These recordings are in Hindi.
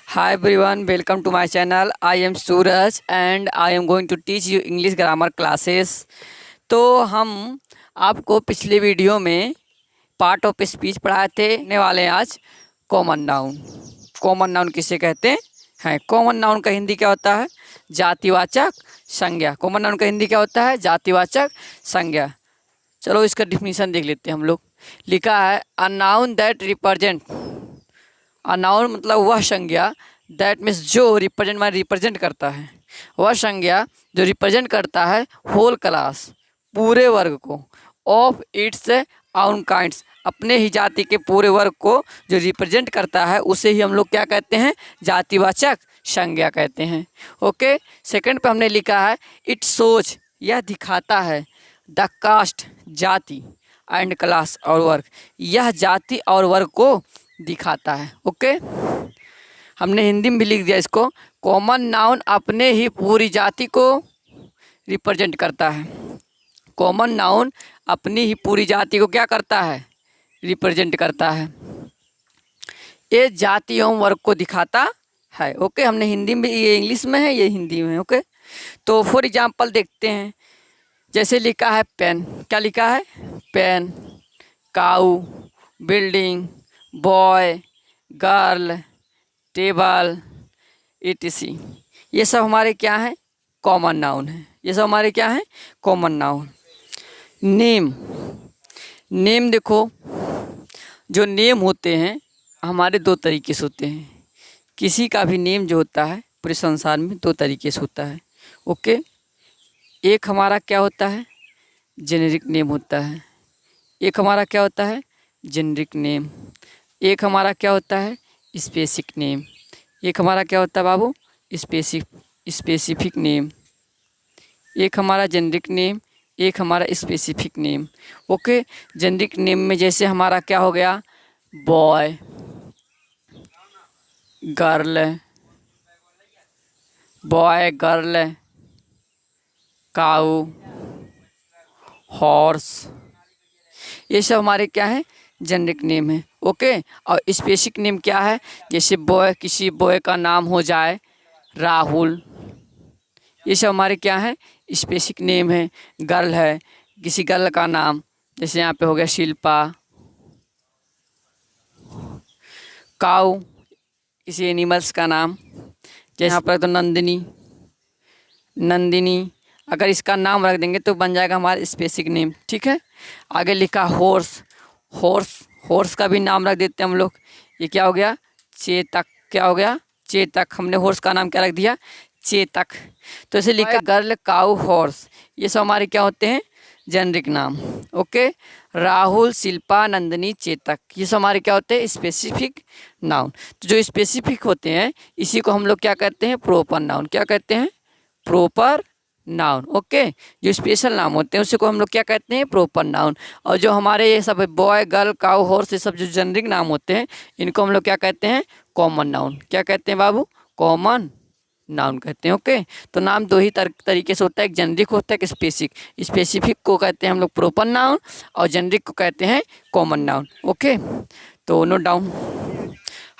Hi everyone, welcome to my channel. I am Suraj and I am going to teach you English grammar classes. तो हम आपको पिछले वीडियो में पार्ट ऑफ स्पीच पढ़ाए थे। ने वाले हैं आज कॉमन नाउन। कॉमन नाउन किसे कहते हैं? कॉमन नाउन का हिंदी क्या होता है? जातिवाचक संज्ञा। कॉमन नाउन का हिंदी क्या होता है? जातिवाचक संज्ञा। चलो इसका डिफिनीशन देख लेते हैं हम लोग। लिखा है a noun that represent. A noun मतलब वह संज्ञा, दैट मीन्स जो रिप्रेजेंट करता है, वह संज्ञा जो रिप्रेजेंट करता है होल क्लास पूरे वर्ग को, ऑफ इट्स आउन काइंड्स अपने ही जाति के पूरे वर्ग को जो रिप्रेजेंट करता है उसे ही हम लोग क्या कहते हैं? जातिवाचक संज्ञा कहते हैं। ओके, सेकंड पे हमने लिखा है इट शोज, यह दिखाता है, द कास्ट जाति एंड क्लास और वर्ग, यह जाति और वर्ग को दिखाता है। ओके, हमने हिंदी में भी लिख दिया इसको। कॉमन नाउन अपने ही पूरी जाति को रिप्रेजेंट करता है। कॉमन नाउन अपनी ही पूरी जाति को क्या करता है? रिप्रेजेंट करता है। ये जाति एवं वर्ग को दिखाता है। ओके, हमने हिंदी में, ये इंग्लिश में है, ये हिंदी में है। ओके, तो फॉर एग्जांपल देखते हैं। जैसे लिखा है पेन, क्या लिखा है? Pen, cow, building, boy, girl, table, etc। ये सब हमारे क्या हैं? कॉमन नाउन है। ये सब हमारे क्या हैं? Common noun. नेम, नेम देखो, जो नेम होते हैं हमारे दो तरीके से होते हैं। किसी का भी नेम जो होता है पूरे संसार में दो तरीके से होता है। ओके, एक हमारा क्या होता है? जेनेरिक नेम होता है। एक हमारा क्या होता है? Generic name. एक हमारा क्या होता है? Specific name. एक हमारा क्या होता है बाबू? Specific name. एक हमारा जेनेरिक नेम, एक हमारा specific name. Okay, generic name में जैसे हमारा क्या हो गया? बॉय, गर्ल, बॉय गर्ल, काऊ, हॉर्स, ये सब हमारे क्या है? जेनेरिक नेम है। ओके, और स्पेसिफिक नेम क्या है? जैसे बॉय, किसी बॉय का नाम हो जाए राहुल, ये सब हमारे क्या है? स्पेसिफिक नेम है। गर्ल है, किसी गर्ल का नाम, जैसे यहाँ पे हो गया शिल्पा। काऊ, किसी एनिमल्स का नाम, जैसे यहाँ पर तो नंदिनी, नंदिनी। अगर इसका नाम रख देंगे तो बन जाएगा हमारा स्पेसिफिक नेम। ठीक है, आगे लिखा हॉर्स। हॉर्स, हॉर्स का भी नाम रख देते हैं हम लोग। ये क्या हो गया? चेतक। क्या हो गया? चेतक। हमने हॉर्स का नाम क्या रख दिया? चेतक। तो इसे लिखा गर्ल, काऊ, हॉर्स, ये सब हमारे क्या होते हैं? जेनेरिक नाम। ओके, राहुल, शिल्पा, नंदिनी, चेतक, ये सब हमारे क्या होते हैं? Specific noun. तो जो स्पेसिफिक होते हैं इसी को हम लोग क्या कहते हैं? Proper noun. क्या कहते हैं? Proper noun. ओके, जो स्पेशल नाम होते हैं उसी को हम लोग क्या कहते हैं? Proper noun. और जो हमारे ये सब बॉय, गर्ल, काऊ, हॉर्स, ये सब जो जेनेरिक नाम होते हैं इनको हम लोग क्या कहते हैं? Common noun. क्या कहते हैं बाबू? कॉमन नाउन कहते हैं। ओके, तो नाम दो ही तरीके से होता है, एक जेनेरिक होता है, एक स्पेसिफिक। स्पेसिफिक को कहते हैं हम लोग प्रॉपर नाउन और जेनेरिक को कहते हैं कॉमन नाउन। ओके, तो नोट डाउन।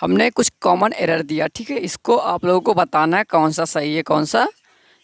हमने कुछ कॉमन एरर दिया, ठीक है, इसको आप लोगों को बताना है कौन सा सही है कौन सा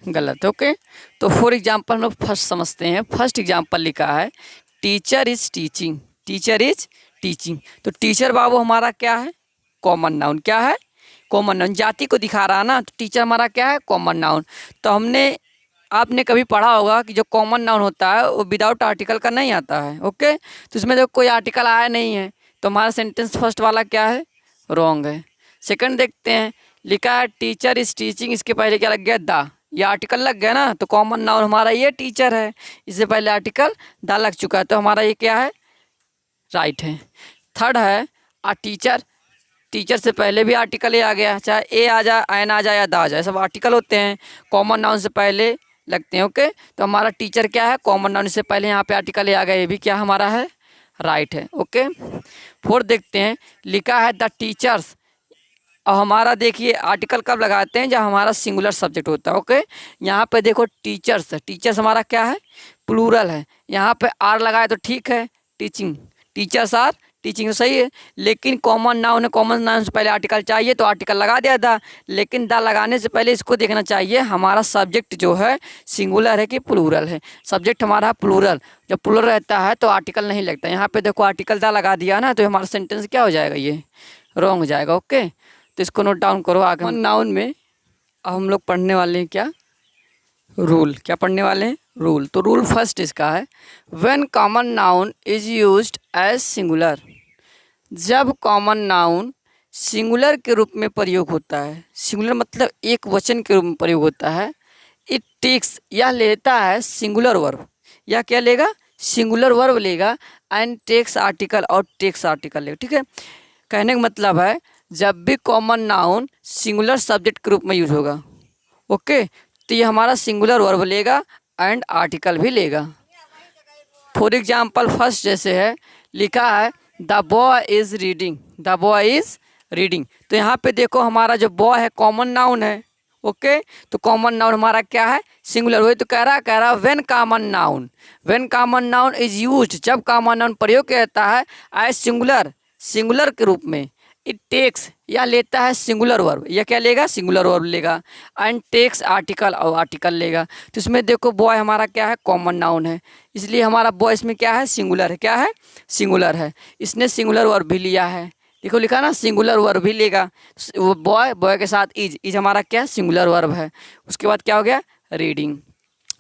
गलत है। ओके, तो फॉर एग्जांपल हम लोग फर्स्ट समझते हैं। फर्स्ट एग्जांपल लिखा है teacher is teaching. Teacher is teaching. तो टीचर बाबू हमारा क्या है? Common noun. क्या है? Common noun. जाति को दिखा रहा है ना, तो टीचर हमारा क्या है? Common noun. तो हमने, आपने कभी पढ़ा होगा कि जो कॉमन नाउन होता है वो विदाउट आर्टिकल का नहीं आता है। ओके, तो इसमें जो कोई आर्टिकल आया नहीं है तो हमारा सेंटेंस फर्स्ट वाला क्या है? रॉन्ग है। सेकंड देखते हैं, लिखा है टीचर इज टीचिंग, इसके पहले क्या लग गया? द। ये आर्टिकल लग गया ना, तो कॉमन नाउन हमारा ये टीचर है, इससे पहले आर्टिकल द लग चुका है, तो हमारा ये क्या है? राइट है। थर्ड है अ टीचर। टीचर से पहले भी आर्टिकल ए आ गया, चाहे ए आ जाए, एन आ जाए या द आ जाए, सब आर्टिकल होते हैं, कॉमन नाउन से पहले लगते हैं। ओके, तो हमारा टीचर क्या है? कॉमन नाउन से पहले यहाँ पे आर्टिकल ए आ गया, ये भी क्या हमारा है? राइट है। ओके, फोर्थ देखते हैं, लिखा है द टीचर्स। और हमारा देखिए आर्टिकल कब लगाते हैं? जब हमारा सिंगुलर सब्जेक्ट होता है। ओके, यहाँ पे देखो टीचर्स, टीचर्स हमारा क्या है? प्लूरल है। यहाँ पे आर लगाए तो ठीक है, टीचिंग, टीचर्स आर टीचिंग तो सही है, लेकिन कॉमन नाउन है, कॉमन नाउन से पहले आर्टिकल चाहिए तो आर्टिकल लगा दिया था। लेकिन द लगाने से पहले इसको देखना चाहिए हमारा सब्जेक्ट जो है सिंगुलर है कि प्लूरल है। सब्जेक्ट हमारा प्लूरल, जब प्लूरल रहता है तो आर्टिकल नहीं लगता। यहाँ पे देखो आर्टिकल द लगा दिया ना, तो हमारा सेंटेंस क्या हो जाएगा, ये रॉन्ग हो जाएगा। ओके, तो इसको नोट डाउन करो। आगे नाउन में अब हम लोग पढ़ने वाले हैं क्या, रूल। क्या पढ़ने वाले हैं, रूल। तो रूल फर्स्ट इसका है, when common noun is used as singular. जब कॉमन नाउन सिंगुलर के रूप में प्रयोग होता है, सिंगुलर मतलब एक वचन के रूप में प्रयोग होता है, इट टेक्स, यह लेता है सिंगुलर वर्ब, या क्या लेगा, सिंगुलर वर्ब लेगा, एंड टेक्स आर्टिकल, और टेक्स आर्टिकल लेगा। ठीक है, कहने का मतलब है जब भी कॉमन नाउन सिंगुलर सब्जेक्ट के रूप में यूज होगा, ओके, तो ये हमारा सिंगुलर वर्ब लेगा एंड आर्टिकल भी लेगा। फॉर एग्जाम्पल फर्स्ट जैसे है लिखा है the boy is reading, the boy is reading. तो यहाँ पे देखो हमारा जो बॉय है कॉमन नाउन है, ओके, तो कॉमन नाउन हमारा क्या है, सिंगुलर। वही तो कह रहा when common noun, when common noun is used, जब कॉमन नाउन प्रयोग किया जाता है एज सिंगुलर, सिंगुलर के रूप में, इट टेक्स, या लेता है सिंगुलर वर्ब, या क्या लेगा, सिंगुलर वर्ब लेगा, एंड टेक्स आर्टिकल, और आर्टिकल लेगा। तो इसमें देखो बॉय हमारा क्या है, कॉमन नाउन है, इसलिए हमारा बॉय इसमें क्या है, सिंगुलर है। क्या है, सिंगुलर है। इसने सिंगुलर वर्ब भी लिया है, देखो लिखा ना, सिंगुलर वर्ब भी लेगा। वो बॉय, बॉय के साथ इज हमारा क्या, सिंगुलर वर्ब है। उसके बाद क्या हो गया, रीडिंग।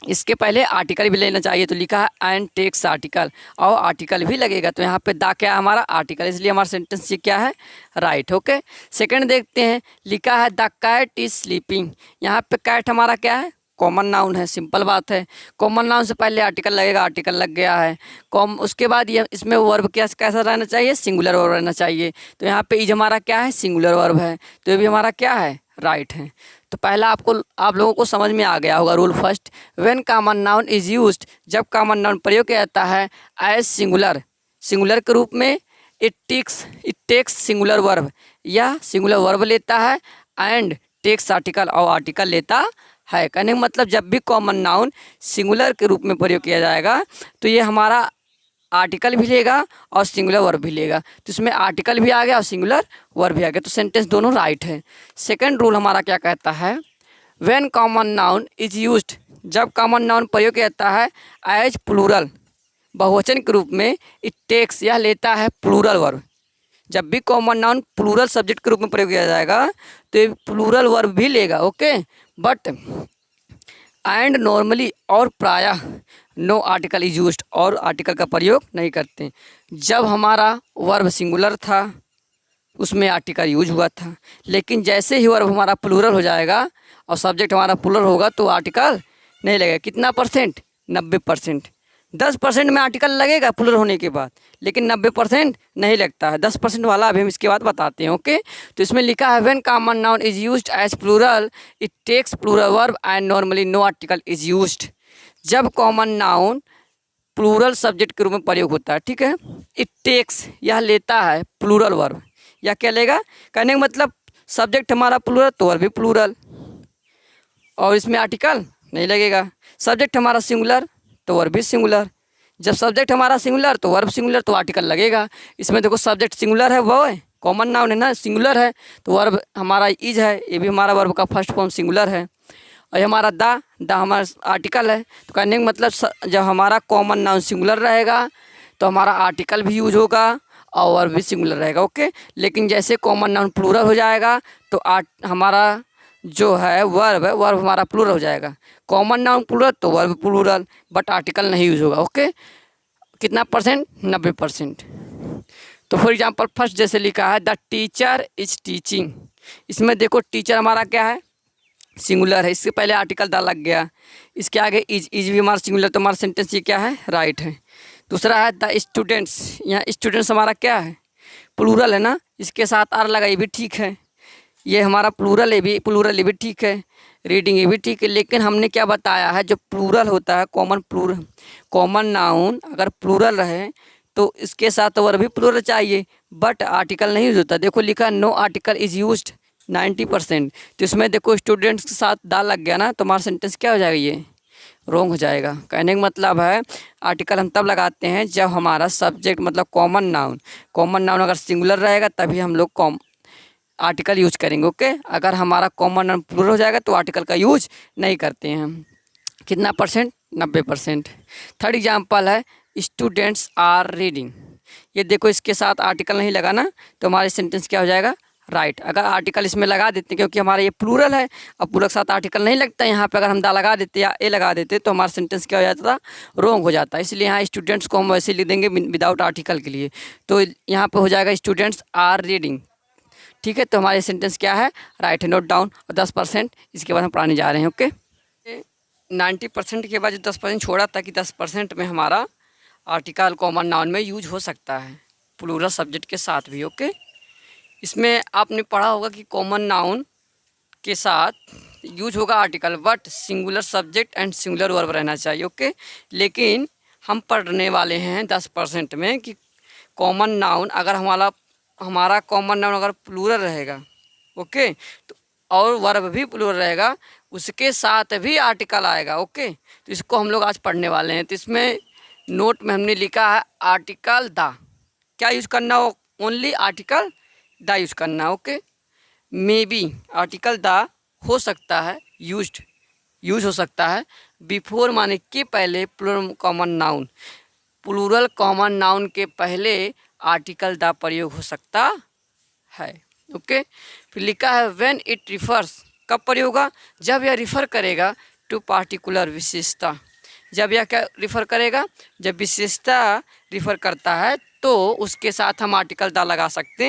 इसके पहले आर्टिकल भी लेना चाहिए, तो लिखा है एंड टेक्स आर्टिकल, और आर्टिकल भी लगेगा। तो यहाँ पे दा क्या है, हमारा आर्टिकल, इसलिए हमारा सेंटेंस ये क्या है, राइट। ओके, सेकंड देखते हैं, लिखा है द कैट इज स्लीपिंग। यहाँ पे कैट हमारा क्या है, कॉमन नाउन है, सिंपल बात है। कॉमन नाउन से पहले आर्टिकल लगेगा, आर्टिकल लग गया है। उसके बाद ये इसमें वर्ब क्या कैसा रहना चाहिए, सिंगुलर वर्ब रहना चाहिए। तो यहाँ पे इज हमारा क्या है, सिंगुलर वर्ब है, तो ये भी हमारा क्या है, राइट है। तो पहला आप लोगों को समझ में आ गया होगा rule first, when common noun is used, जब कॉमन नाउन प्रयोग किया जाता है एज सिंगुलर, सिंगुलर के रूप में, इट टेक्स सिंगुलर वर्ब, या सिंगुलर वर्ब लेता है, एंड टेक्स आर्टिकल, और आर्टिकल लेता है। कहने का मतलब जब भी कॉमन नाउन सिंगुलर के रूप में प्रयोग किया जाएगा तो ये हमारा आर्टिकल भी लेगा और सिंगुलर वर्ब भी लेगा। तो इसमें आर्टिकल भी आ गया और सिंगुलर वर्ब भी आ गया, तो सेंटेंस दोनों राइट है। सेकंड रूल हमारा क्या कहता है, when common noun is used, जब कॉमन नाउन प्रयोग किया जाता है एज प्लूरल, बहुवचन के रूप में, इट टेक्स, यह लेता है प्लूरल वर्ब। जब भी कॉमन नाउन प्लूरल सब्जेक्ट के रूप में प्रयोग किया जाएगा तो ये प्लूरल वर्ब भी लेगा, ओके, बट एंड नॉर्मली, और प्रायः नो आर्टिकल इज यूज्ड, और आर्टिकल का प्रयोग नहीं करते। जब हमारा वर्ब सिंगुलर था उसमें आर्टिकल यूज हुआ था, लेकिन जैसे ही वर्ब हमारा प्लूरल हो जाएगा और सब्जेक्ट हमारा प्लूरल होगा तो आर्टिकल नहीं लगेगा। कितना परसेंट, 90%। 10% में आर्टिकल लगेगा प्लूरल होने के बाद, लेकिन 90% नहीं लगता है। 10% वाला अभी हम इसके बाद बताते हैं, ओके। तो इसमें लिखा है when common noun is used as plural, it takes plural verb, and normally no article is used. जब कॉमन नाउन प्लूरल सब्जेक्ट के रूप में प्रयोग होता है, ठीक है, इट टेक्स, यह लेता है प्लूरल वर्ब, या क्या लेगा, कहने का मतलब सब्जेक्ट हमारा प्लूरल तो वर्ब भी प्लूरल, और इसमें आर्टिकल नहीं लगेगा। सब्जेक्ट हमारा सिंगुलर तो वर्ब भी सिंगुलर, जब सब्जेक्ट हमारा सिंगुलर तो वर्ब सिंगुलर, तो आर्टिकल लगेगा। इसमें देखो सब्जेक्ट सिंगुलर है, वो है कॉमन नाउन है ना, सिंगुलर है, तो वर्ब हमारा इज है, ये भी हमारा वर्ब का फर्स्ट फॉर्म सिंगुलर है, और ये हमारा द हमारा आर्टिकल है। तो कहने का मतलब जब हमारा कॉमन नाउन सिंगुलर रहेगा तो हमारा आर्टिकल भी यूज होगा और वर्ब भी सिंगुलर रहेगा, ओके। लेकिन जैसे कॉमन नाउन प्लूरल हो जाएगा तो हमारा जो है वर्ब हमारा प्लूरल हो जाएगा। कॉमन नाउन प्लूरल तो वर्ब प्लूरल, बट आर्टिकल नहीं यूज होगा, ओके। कितना परसेंट, 90%। तो फॉर एग्जांपल फर्स्ट जैसे लिखा है द टीचर इज टीचिंग, इसमें देखो टीचर हमारा क्या है, सिंगुलर है, इससे पहले आर्टिकल द लग गया, इसके आगे इज भी हमारा सिंगुलर, तो हमारा सेंटेंस ये क्या है, राइट है। दूसरा है द स्टूडेंट्स, यहाँ स्टूडेंट्स हमारा क्या है, प्लूरल है ना, इसके साथ आर लगा, ये भी ठीक है, ये हमारा प्लूरल है भी, प्लूरल ये भी ठीक है, रीडिंग ये भी ठीक है। लेकिन हमने क्या बताया है, जो प्लूरल होता है, कॉमन नाउन अगर प्लूरल रहे तो इसके साथ वर्ब भी प्लूरल चाहिए, बट आर्टिकल नहीं यूज होता। देखो लिखा नो आर्टिकल इज यूज्ड 90%, तो इसमें देखो स्टूडेंट्स के साथ दा लग गया ना, तो हमारा सेंटेंस क्या हो जाएगा, ये रोंग हो जाएगा। कहने का मतलब है आर्टिकल हम तब लगाते हैं जब हमारा सब्जेक्ट मतलब कॉमन नाउन अगर सिंगुलर रहेगा तभी हम लोग आर्टिकल यूज करेंगे। ओके, अगर हमारा कॉमन नाउन प्लूरल हो जाएगा तो आर्टिकल का यूज नहीं करते हैं हम। कितना परसेंट? 90%। थर्ड एग्जाम्पल है स्टूडेंट्स आर रीडिंग। ये देखो इसके साथ आर्टिकल नहीं लगा ना तो हमारे सेंटेंस क्या हो जाएगा? राइट। अगर आर्टिकल इसमें लगा देते क्योंकि हमारा ये प्लूरल है, अब प्लूरल के साथ आर्टिकल नहीं लगता यहाँ पे, अगर हम दा लगा देते या ए लगा देते तो हमारा सेंटेंस क्या हो जाता था? रॉन्ग हो जाता है। इसलिए यहाँ स्टूडेंट्स को हम वैसे लिख देंगे विदाउट आर्टिकल के लिए, तो यहाँ पे हो जाएगा स्टूडेंट्स आर रीडिंग। ठीक है, तो हमारे सेंटेंस क्या है? राइट है। Note down. और 10% इसके बाद हम पढ़ाने जा रहे हैं। ओके, 90% के बाद जो 10% छोड़ा था कि 10% में हमारा आर्टिकल कॉमन नाउन में यूज हो सकता है प्लूरल सब्जेक्ट के साथ भी। ओके, इसमें आपने पढ़ा होगा कि कॉमन नाउन के साथ यूज होगा article, but singular subject and singular verb रहना चाहिए। ओके, लेकिन हम पढ़ने वाले हैं 10% में कि कॉमन नाउन अगर हमारा कॉमन नाउन अगर प्लूरल रहेगा, ओके, तो और वर्ब भी प्लूरल रहेगा, उसके साथ भी आर्टिकल आएगा। ओके, तो इसको हम लोग आज पढ़ने वाले हैं। तो इसमें नोट में हमने लिखा है आर्टिकल द, क्या यूज़ करना हो? ओनली आर्टिकल द यूज़ करना। Okay, may be article the हो सकता है यूज हो सकता है बिफोर माने के पहले plural common noun, plural common noun के पहले आर्टिकल द प्रयोग हो सकता है। ओके, फिर लिखा है व्हेन इट रिफर्स, कब प्रयोग होगा? जब यह रिफ़र करेगा टू पार्टिकुलर विशेषता। जब यह क्या रिफ़र करेगा? जब विशेषता रिफ़र करता है तो उसके साथ हम आर्टिकल द लगा सकते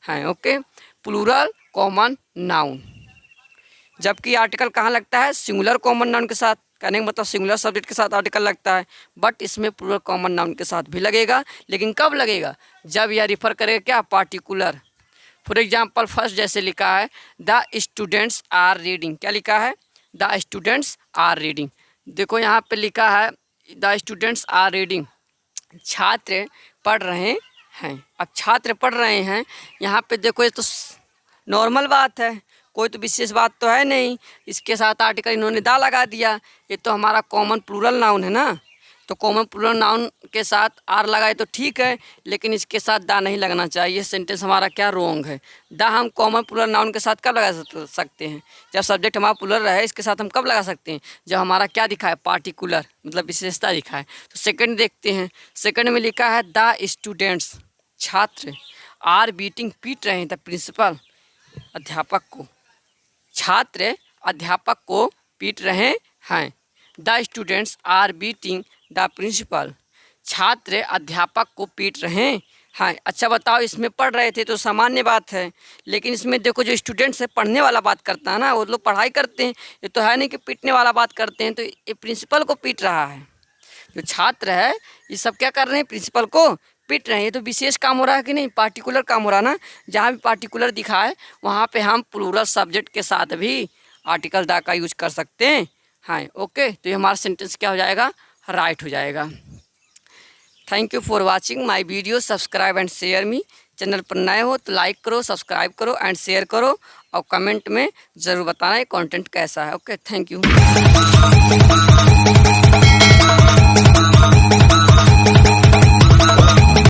हैं। ओके, प्लूरल कॉमन नाउन, जबकि आर्टिकल कहाँ लगता है? सिंगुलर कॉमन नाउन के साथ। कहने का मतलब सिंगुलर सब्जेक्ट के साथ आर्टिकल लगता है, बट इसमें प्लूरल कॉमन नाउन के साथ भी लगेगा। लेकिन कब लगेगा? जब यह रिफ़र करेगा क्या? पार्टिकुलर। फॉर एग्जाम्पल फर्स्ट जैसे लिखा है द स्टूडेंट्स आर रीडिंग, क्या लिखा है? The students are reading. देखो यहाँ पे लिखा है द स्टूडेंट्स आर रीडिंग, छात्र पढ़ रहे हैं। अब छात्र पढ़ रहे हैं, यहाँ पे देखो ये तो नॉर्मल बात है, कोई तो विशेष बात तो है नहीं, इसके साथ आर्टिकल इन्होंने दा लगा दिया। ये तो हमारा कॉमन प्लूरल नाउन है ना, तो कॉमन प्लूरल नाउन के साथ आर लगाए तो ठीक है, लेकिन इसके साथ दा नहीं लगना चाहिए। सेंटेंस हमारा क्या रॉन्ग है? दा हम कॉमन प्लूरल नाउन के साथ कब लगा सकते हैं? जब सब्जेक्ट हमारा प्लूरल है, इसके साथ हम कब लगा सकते हैं? जब हमारा क्या दिखा है? पार्टिकुलर, मतलब विशेषता दिखा है। तो सेकंड देखते हैं, सेकंड में लिखा है द स्टूडेंट्स, छात्र आर बीटिंग, पीट रहे हैं द प्रिंसिपल, अध्यापक को। छात्र अध्यापक को पीट रहे हैं। The students are beating the principal, छात्र अध्यापक को पीट रहे हैं। अच्छा बताओ, इसमें पढ़ रहे थे तो सामान्य बात है, लेकिन इसमें देखो जो स्टूडेंट्स है पढ़ने वाला बात करता है ना, वो लोग पढ़ाई करते हैं। ये तो है नहीं कि पीटने वाला बात करते हैं, तो ये प्रिंसिपल को पीट रहा है। जो छात्र है ये सब क्या कर रहे हैं? प्रिंसिपल को पीट रहे हैं। ये तो विशेष काम हो रहा है कि नहीं? पार्टिकुलर काम हो रहा है ना। जहाँ भी पार्टिकुलर दिखा है वहाँ पे हम प्लूरल सब्जेक्ट के साथ भी आर्टिकल द का यूज कर सकते हैं। ओके, तो ये हमारा सेंटेंस क्या हो जाएगा? राइट हो जाएगा। Thank you for watching my video. Subscribe and share me. Channel पर नए हो तो लाइक करो, सब्सक्राइब करो एंड शेयर करो, और कमेंट में ज़रूर बताना ये कंटेंट कैसा है। Okay, thank you.